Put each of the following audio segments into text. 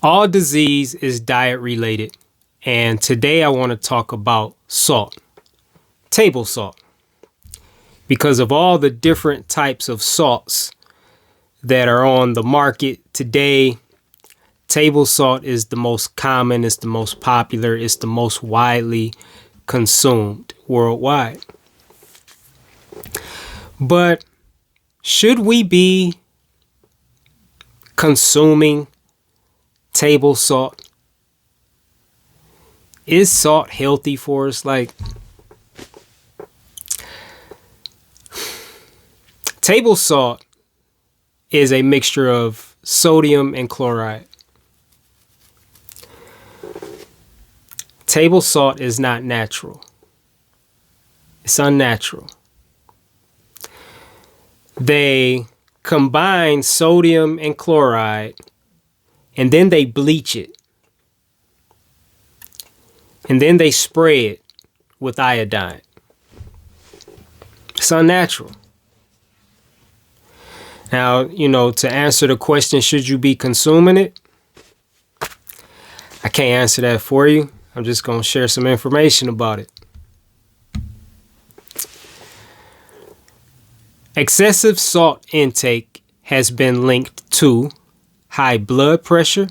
All disease is diet related, and today I want to talk about salt, table salt. Because of all the different types of salts that are on the market today, table salt is the most common, it's the most popular, it's the most widely consumed worldwide. But should we be consuming table salt? Is salt healthy for us? Table salt is a mixture of sodium and chloride. Table salt is not natural. It's unnatural. They combine sodium and chloride, and then they bleach it. And then they spray it with iodine. It's unnatural. Now, to answer the question, should you be consuming it? I can't answer that for you. I'm just going to share some information about it. Excessive salt intake has been linked to high blood pressure,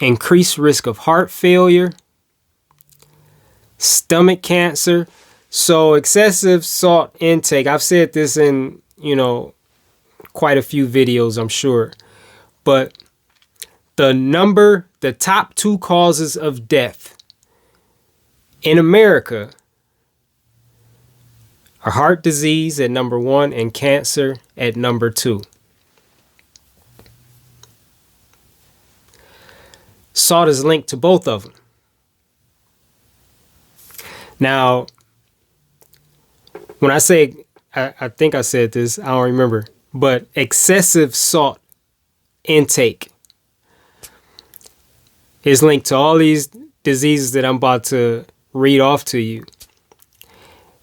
increased risk of heart failure, stomach cancer. So excessive salt intake, I've said this in, quite a few videos, I'm sure. But the top two causes of death in America are heart disease at number 1 and cancer at number 2. Salt is linked to both of them. Now, when I say, I think I said this, I don't remember, but excessive salt intake is linked to all these diseases that I'm about to read off to you.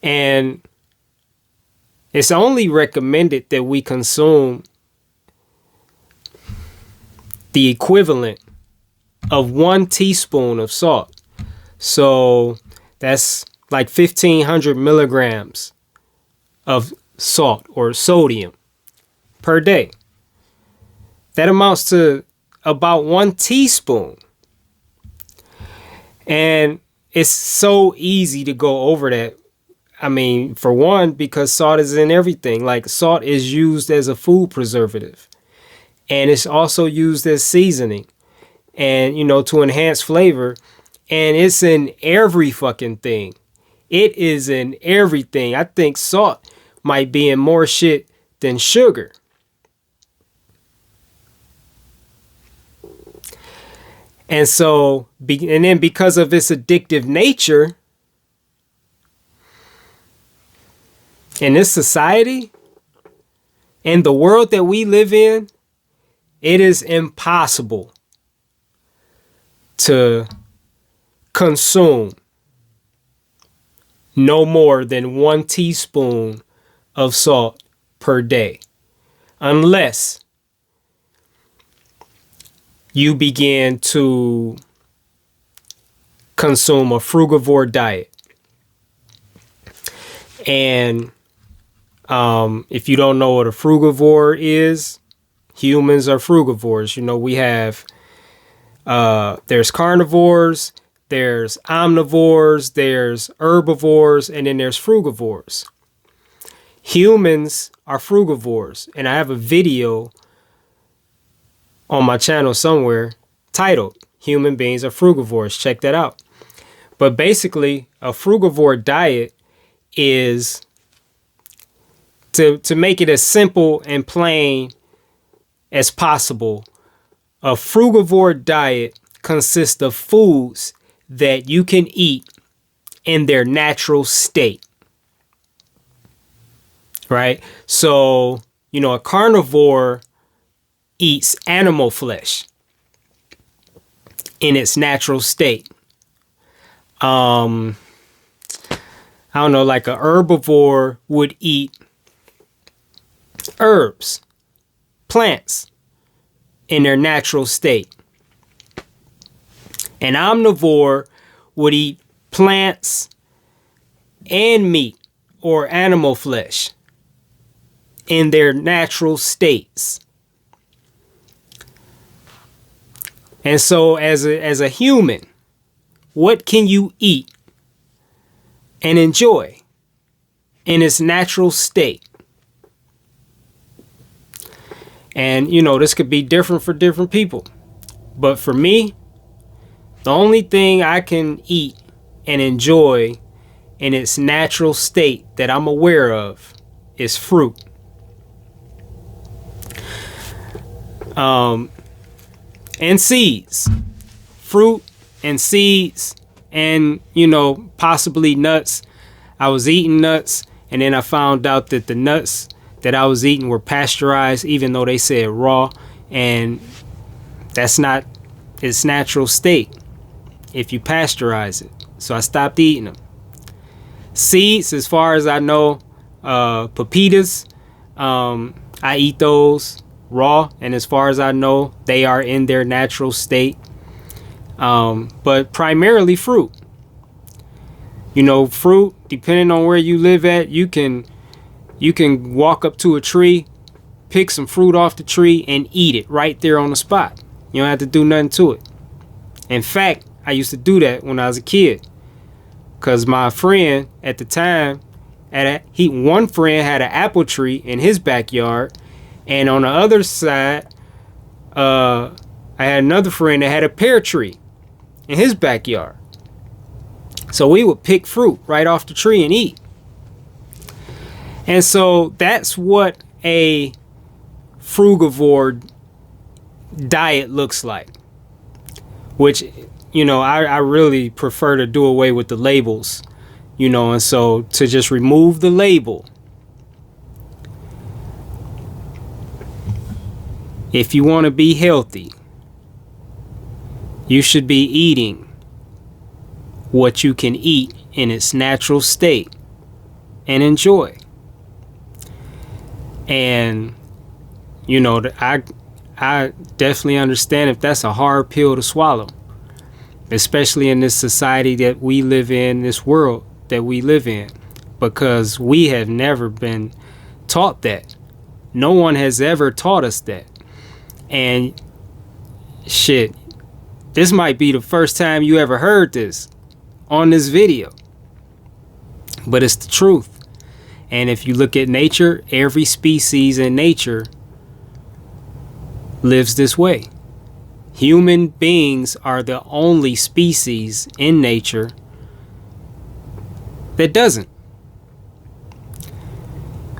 And it's only recommended that we consume the equivalent of 1 teaspoon of salt. So that's like 1,500 milligrams of salt or sodium per day. That amounts to about 1 teaspoon. And it's so easy to go over that. I mean, for one, because salt is in everything. Like, salt is used as a food preservative. And it's also used as seasoning and, to enhance flavor. And it's in every fucking thing. It is in everything. I think salt might be in more shit than sugar. And so, and then because of its addictive nature, in this society, in the world that we live in, it is impossible to consume no more than 1 teaspoon of salt per day, unless you begin to consume a frugivore diet. And if you don't know what a frugivore is, humans are frugivores. We have, there's carnivores, there's omnivores, there's herbivores, and then there's frugivores. Humans are frugivores. And I have a video on my channel somewhere titled Human Beings Are Frugivores. Check that out. But basically, a frugivore diet is, to make it as simple and plain as possible, a frugivore diet consists of foods that you can eat in their natural state. Right? So, a carnivore eats animal flesh in its natural state. I don't know, like a herbivore would eat herbs, plants in their natural state. An omnivore would eat plants and meat or animal flesh in their natural states. And so as a human, what can you eat and enjoy in its natural state? And, this could be different for different people. But for me, the only thing I can eat and enjoy in its natural state that I'm aware of is fruit. And seeds. Fruit and seeds and, possibly nuts. I was eating nuts, and then I found out that the nuts that I was eating were pasteurized, even though they said raw, and that's not its natural state if you pasteurize it. So I stopped eating them. Seeds, as far as I know, pepitas, I eat those raw, and as far as I know, they are in their natural state. But primarily fruit. Fruit, depending on where you live at, you can walk up to a tree, pick some fruit off the tree, and eat it right there on the spot. You don't have to do nothing to it. In fact, I used to do that when I was a kid, because my friend at the time, one friend had an apple tree in his backyard, and on the other side, I had another friend that had a pear tree in his backyard. So we would pick fruit right off the tree and eat. And so that's what a frugivore diet looks like, which, I really prefer to do away with the labels, and so to just remove the label. If you want to be healthy, you should be eating what you can eat in its natural state and enjoy. And, I definitely understand if that's a hard pill to swallow, especially in this society that we live in, this world that we live in, because we have never been taught that. No one has ever taught us that. And shit, this might be the first time you ever heard this on this video, but it's the truth. And if you look at nature, every species in nature lives this way. Human beings are the only species in nature that doesn't.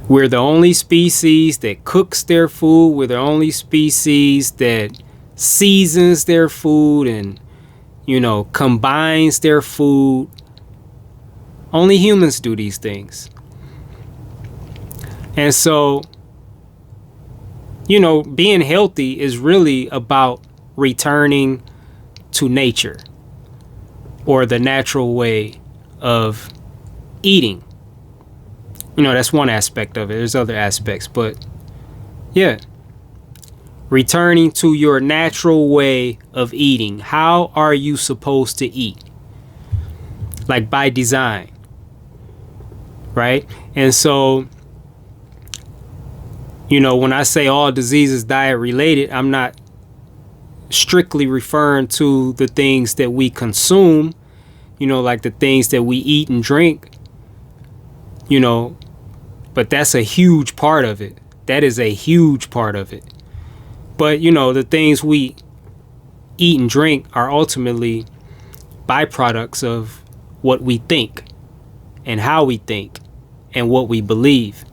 We're the only species that cooks their food. We're the only species that seasons their food and, combines their food. Only humans do these things. And so, being healthy is really about returning to nature or the natural way of eating. That's one aspect of it. There's other aspects, but yeah. Returning to your natural way of eating. How are you supposed to eat? Like by design, right? And so, when I say all diseases diet related, I'm not strictly referring to the things that we consume, like the things that we eat and drink, but that's a huge part of it. That is a huge part of it. But, the things we eat and drink are ultimately byproducts of what we think and how we think and what we believe.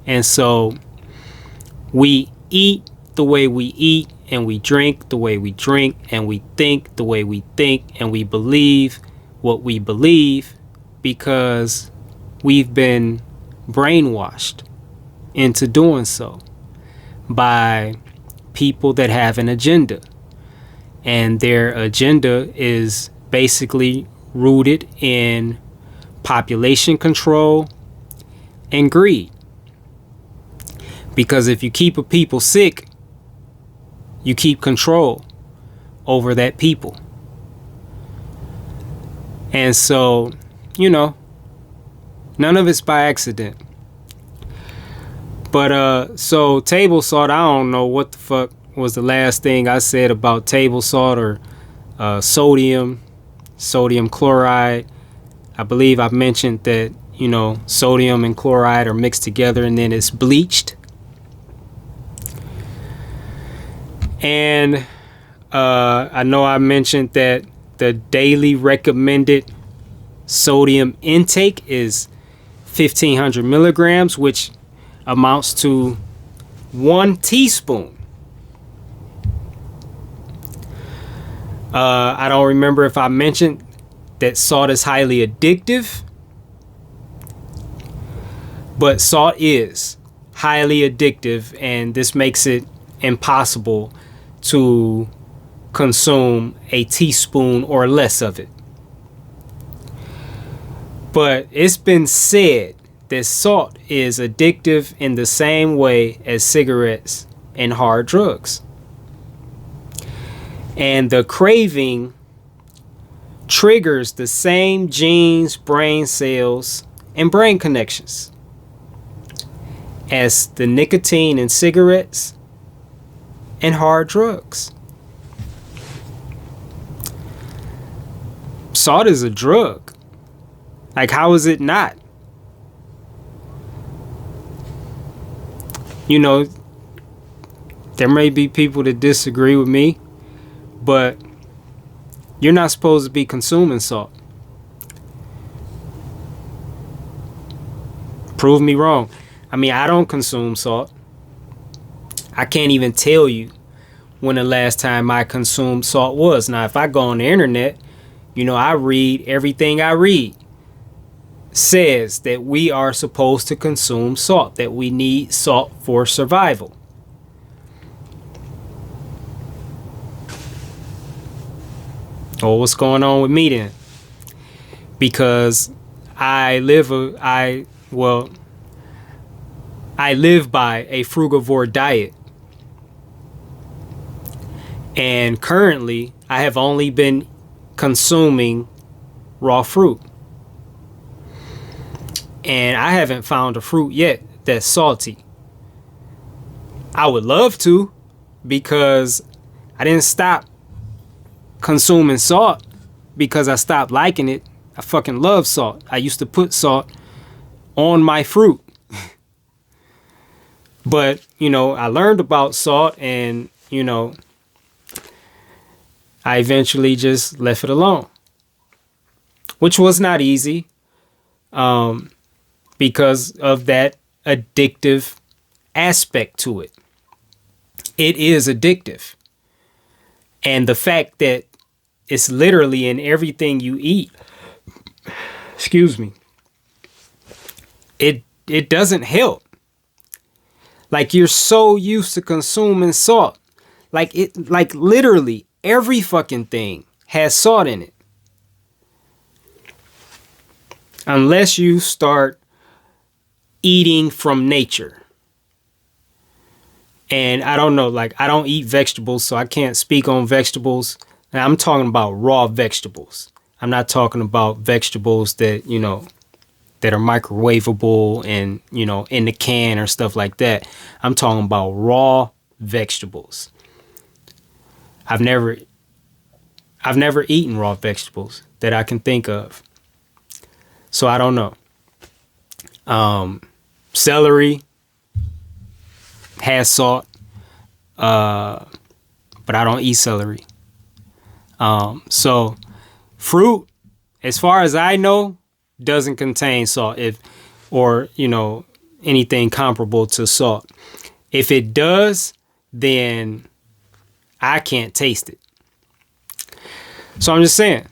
And so we eat the way we eat, and we drink the way we drink, and we think the way we think, and we believe what we believe because we've been brainwashed into doing so by people that have an agenda. And their agenda is basically rooted in population control and greed. Because if you keep a people sick, you keep control over that people. And so, you know, none of it's by accident. But so table salt, I don't know what the fuck was the last thing I said about table salt or sodium chloride. I believe I mentioned that, you know, sodium and chloride are mixed together and then it's bleached. And I know I mentioned that the daily recommended sodium intake is 1,500 milligrams, which amounts to 1 teaspoon. I don't remember if I mentioned that salt is highly addictive, but salt is highly addictive, and this makes it impossible to consume a teaspoon or less of it. But it's been said that salt is addictive in the same way as cigarettes and hard drugs. And the craving triggers the same genes, brain cells, and brain connections as the nicotine in cigarettes and hard drugs. Salt is a drug. Like, how is it not? You know, there may be people that disagree with me, but you're not supposed to be consuming salt. Prove me wrong. I mean, I don't consume salt. I can't even tell you when the last time I consumed salt was. Now, if I go on the internet, you know, I read everything I read. Says that we are supposed to consume salt, that we need salt for survival. Oh, what's going on with me then? Because I live by a frugivore diet. And currently, I have only been consuming raw fruit. And I haven't found a fruit yet that's salty. I would love to, because I didn't stop consuming salt because I stopped liking it. I fucking love salt. I used to put salt on my fruit. But, you know, I learned about salt and, you know, I eventually just left it alone, which was not easy. Because of that addictive aspect to it. It is addictive. And the fact that it's literally in everything you eat, excuse me, it doesn't help. Like, you're so used to consuming salt. Like literally every fucking thing has salt in it. Unless you start eating from nature. And I don't know, like, I don't eat vegetables, so I can't speak on vegetables. And I'm talking about raw vegetables. I'm not talking about vegetables that, you know, that are microwavable and, you know, in the can or stuff like that. I'm talking about raw vegetables. I've never eaten raw vegetables that I can think of. So I don't know. Celery has salt, but I don't eat celery. So fruit, as far as I know, doesn't contain salt, or you know, anything comparable to salt. If it does, then I can't taste it. So I'm just saying,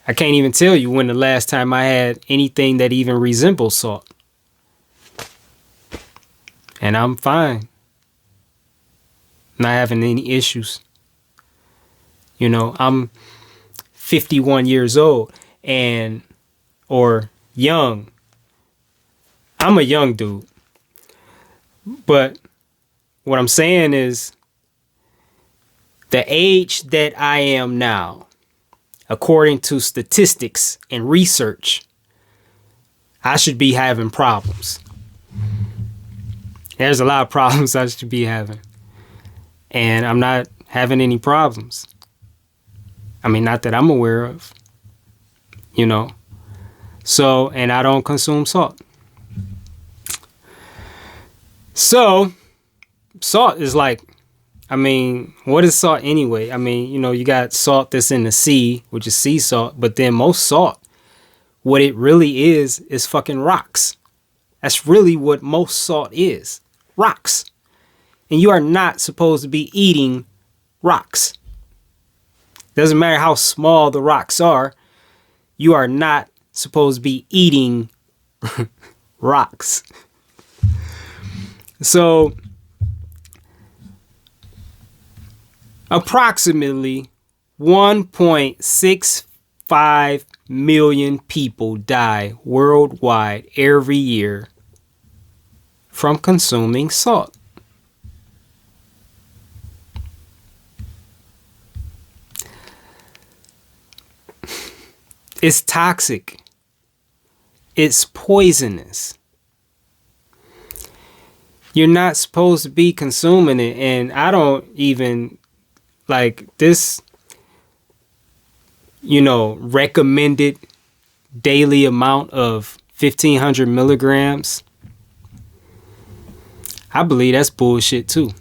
I can't even tell you when the last time I had anything that even resembles salt. And I'm fine. Not having any issues. You know, I'm 51 years old or young. I'm a young dude. But what I'm saying is, the age that I am now, according to statistics and research, I should be having problems. There's a lot of problems I should be having. And I'm not having any problems. I mean, not that I'm aware of, you know. So, and I don't consume salt. So, salt is like, I mean, what is salt anyway? I mean, you know, you got salt that's in the sea, which is sea salt, but then most salt, what it really is fucking rocks. That's really what most salt is. Rocks. And you are not supposed to be eating rocks. Doesn't matter how small the rocks are. You are not supposed to be eating rocks. So, approximately 1.65 million people die worldwide every year from consuming salt. It's toxic. It's poisonous. You're not supposed to be consuming it. And I don't even like this, you know, recommended daily amount of 1,500 milligrams. I believe that's bullshit too.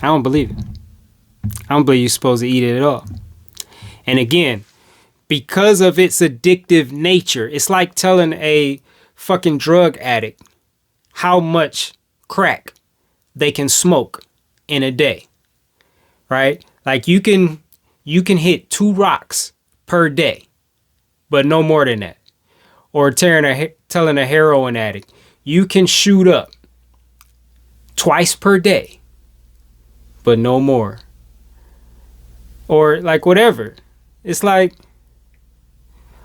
I don't believe it. I don't believe you're supposed to eat it at all. And again, because of its addictive nature, it's like telling a fucking drug addict how much crack they can smoke in a day, right? Like you can hit 2 rocks per day, but no more than that. Or telling a heroin addict, you can shoot up twice per day, but no more. Or like whatever. It's like,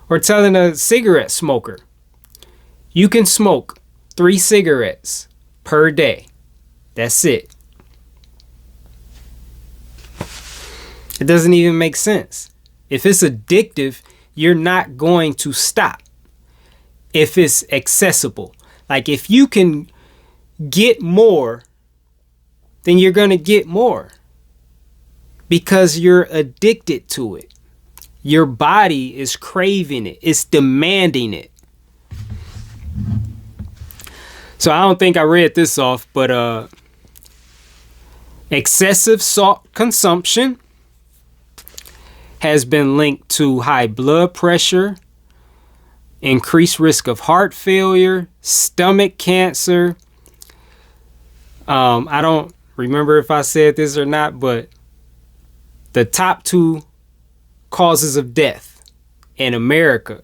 or telling a cigarette smoker, you can smoke 3 cigarettes per day. That's it. It doesn't even make sense. If it's addictive, you're not going to stop. If it's accessible, like if you can get more, then you're going to get more because you're addicted to it. Your body is craving it. It's demanding it. So I don't think I read this off, but excessive salt consumption has been linked to high blood pressure, increased risk of heart failure, stomach cancer. I don't remember if I said this or not, but the top 2 causes of death in America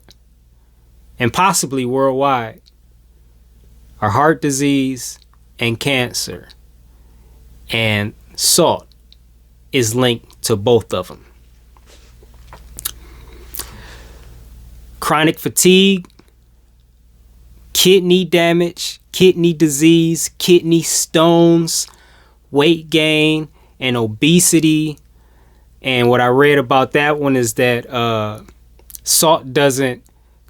and possibly worldwide are heart disease and cancer. And salt is linked to both of them. Chronic fatigue, kidney damage, kidney disease, kidney stones, weight gain, and obesity. And what I read about that one is that salt doesn't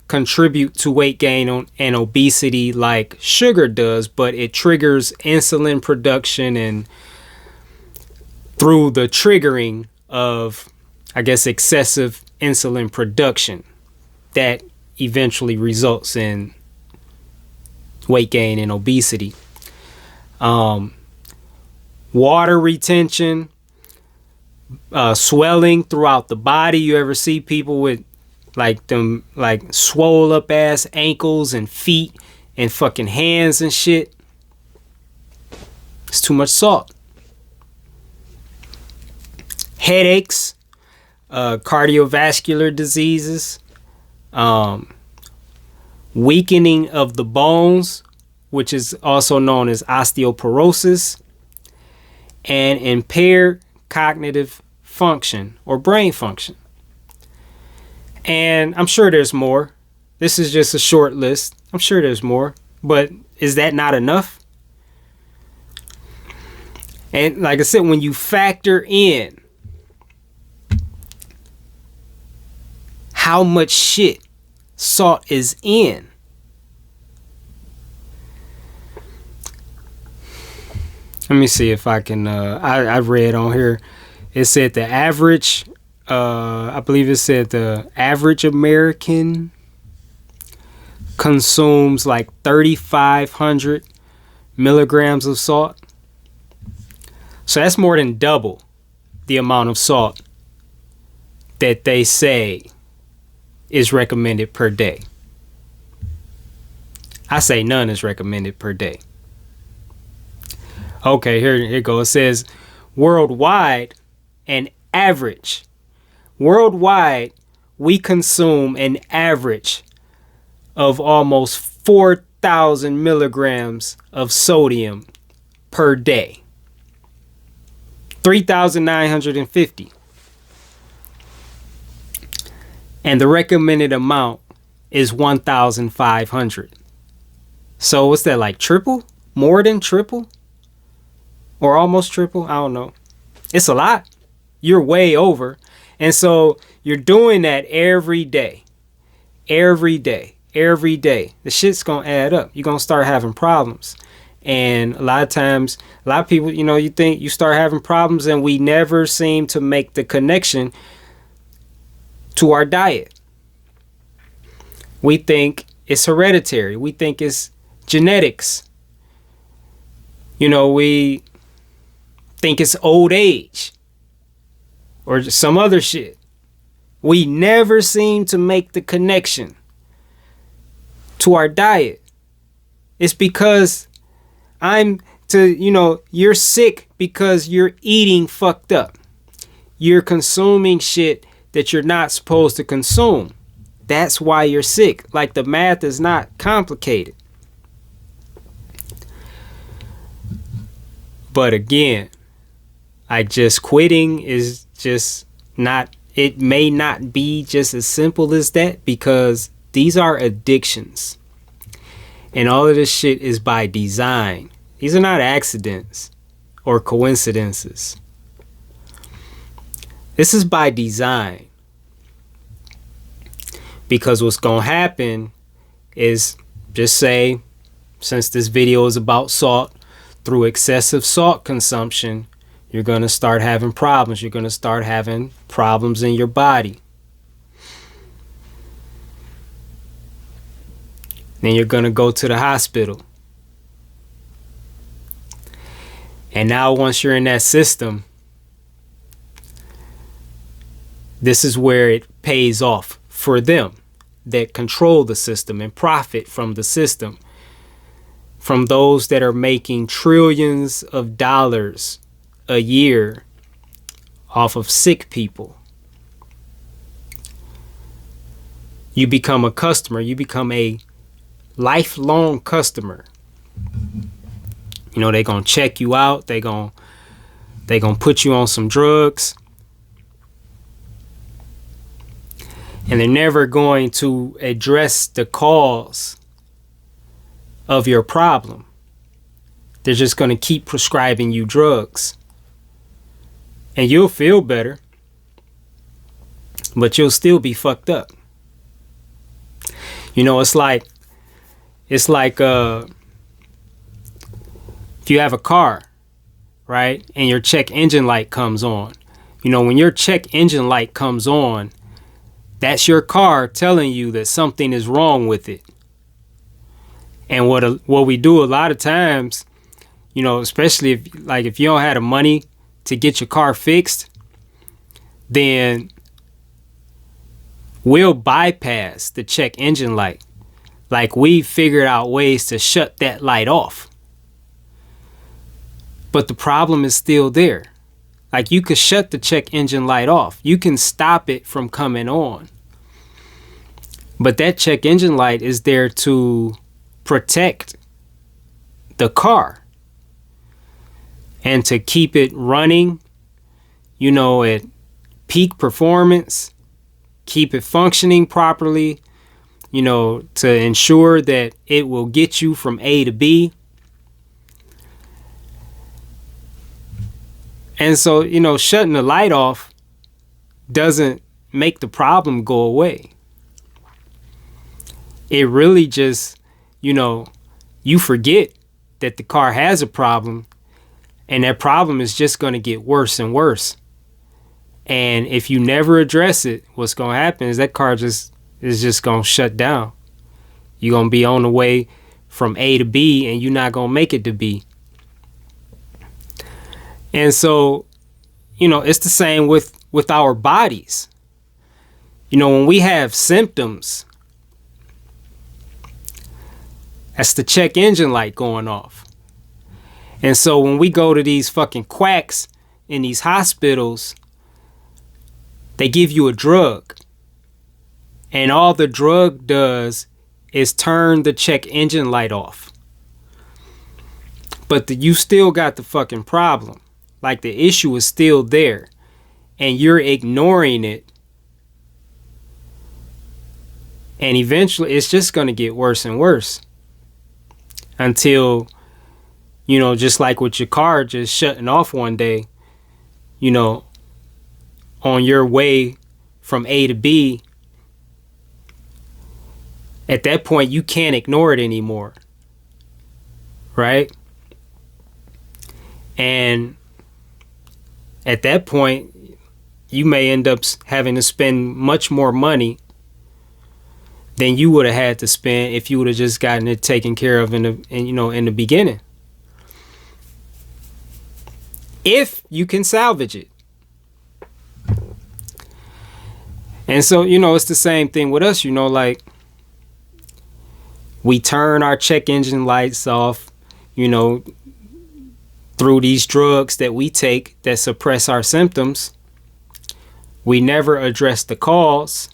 contribute to weight gain and obesity like sugar does, but it triggers insulin production, and through the triggering of, I guess, excessive insulin production, that eventually results in weight gain and obesity. Water retention, swelling throughout the body. You ever see people with like swole up ass ankles and feet and fucking hands and shit? It's too much salt. Headaches, cardiovascular diseases, weakening of the bones, which is also known as osteoporosis, and impaired cognitive function or brain function. And I'm sure there's more. This is just a short list. I'm sure there's more, but is that not enough? And like I said, when you factor in how much shit salt is in. Let me see if I can, I read on here, it said the average, I believe it said the average American consumes like 3,500 milligrams of salt. So that's more than double the amount of salt that they say is recommended per day. I say none is recommended per day. Okay, here it goes. It says worldwide, worldwide, we consume an average of almost 4,000 milligrams of sodium per day. 3,950. And the recommended amount is 1,500. So what's that, like triple? More than triple? Or almost triple? I don't know. It's a lot. You're way over. And so you're doing that every day. Every day. Every day. The shit's going to add up. You're going to start having problems. And a lot of times, a lot of people, you know, you think you start having problems and we never seem to make the connection to our diet. We think it's hereditary. We think it's genetics. You know, we think it's old age or some other shit. We never seem to make the connection to our diet. It's because you're sick because you're eating fucked up. You're consuming shit that you're not supposed to consume. That's why you're sick. Like, the math is not complicated. But again, like, just quitting is just not, it may not be just as simple as that, because these are addictions. And all of this shit is by design. These are not accidents or coincidences. This is by design. Because what's going to happen is, just say, since this video is about salt, through excessive salt consumption, you're going to start having problems. You're going to start having problems in your body. Then you're going to go to the hospital. And now once you're in that system, this is where it pays off for them that control the system and profit from the system. From those that are making trillions of dollars a year off of sick people. You become a customer. You become a lifelong customer. You know, they're going to check you out. They're going to put you on some drugs. And they're never going to address the cause of your problem. They're just going to keep prescribing you drugs. And you'll feel better, but you'll still be fucked up. You know, it's like if you have a car, right? And your check engine light comes on. You know, when your check engine light comes on, that's your car telling you that something is wrong with it. And what we do a lot of times, you know, especially if you don't have the money to get your car fixed, then we'll bypass the check engine light. Like, we figured out ways to shut that light off. But the problem is still there. Like, you could shut the check engine light off. You can stop it from coming on. But that check engine light is there to protect the car and to keep it running, you know, at peak performance, keep it functioning properly, you know, to ensure that it will get you from A to B. And so, you know, shutting the light off doesn't, make the problem go away. It really just, you forget that the car has a problem, and that problem is just going to get worse and worse. And if you never address it, what's going to happen is that car is just going to shut down. You're going to be on the way from A to B, and you're not going to make it to B. And so, it's the same with our bodies. When we have symptoms, that's the check engine light going off. And so when we go to these fucking quacks in these hospitals, they give you a drug. And all the drug does is turn the check engine light off. But you still got the fucking problem. Like, the issue is still there. And you're ignoring it. And eventually it's just going to get worse and worse. Until, just like with your car just shutting off one day, on your way from A to B, at that point you can't ignore it anymore. Right? And at that point, you may end up having to spend much more money than you would have had to spend if you would have just gotten it taken care of in the beginning. If you can salvage it. And so, it's the same thing with us, like, we turn our check engine lights off, through these drugs that we take that suppress our symptoms. We never address the cause.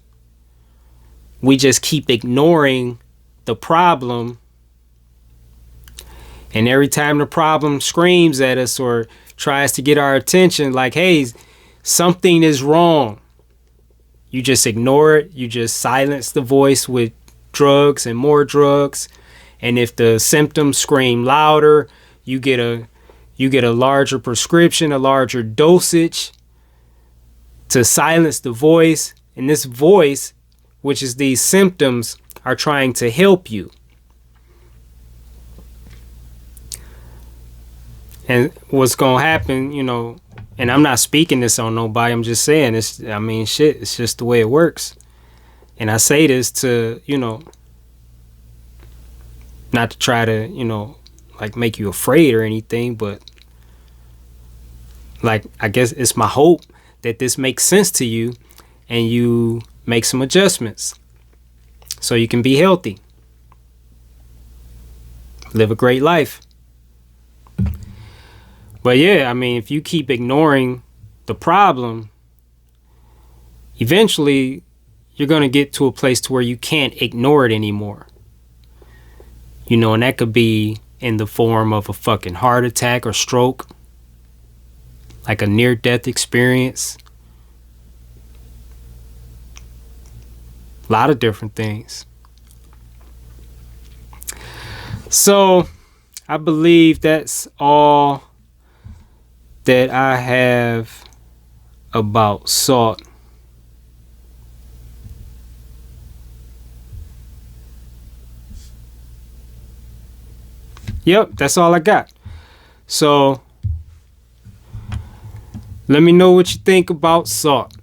We just keep ignoring the problem. And every time the problem screams at us or tries to get our attention, like, hey, something is wrong, you just ignore it. You just silence the voice with drugs and more drugs. And if the symptoms scream louder, you get a larger prescription, a larger dosage to silence the voice. And this voice, which is these symptoms, are trying to help you. And what's going to happen, and I'm not speaking this on nobody, I'm just saying it's just the way it works. And I say this to, not to try to, like, make you afraid or anything, but, like, I guess it's my hope that this makes sense to you and you make some adjustments so you can be healthy, live a great life. But yeah, if you keep ignoring the problem, eventually you're going to get to a place to where you can't ignore it anymore. And that could be in the form of a fucking heart attack or stroke, like a near-death experience. A lot of different things. So I believe that's all that I have about salt. Yep, that's all I got. So let me know what you think about salt.